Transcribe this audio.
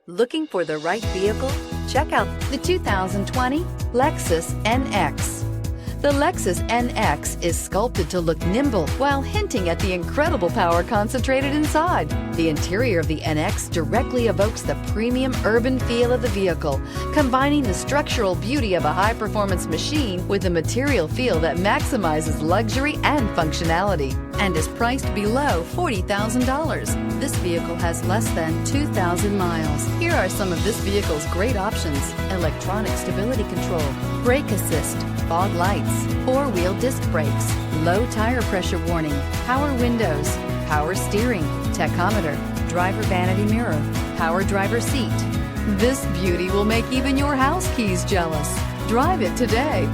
Looking for the right vehicle? Check out the 2020 Lexus NX. The Lexus NX is sculpted to look nimble while hinting at the incredible power concentrated inside. The interior of the NX directly evokes the premium urban feel of the vehicle, combining the structural beauty of a high-performance machine with a material feel that maximizes luxury and functionality, and is priced below $40,000. This vehicle has less than 2,000 miles. Here are some of this vehicle's great options: electronic stability control, brake assist, fog lights, four-wheel disc brakes, low tire pressure warning, power windows, power steering, tachometer, driver vanity mirror, power driver seat. This beauty will make even your house keys jealous. Drive it today.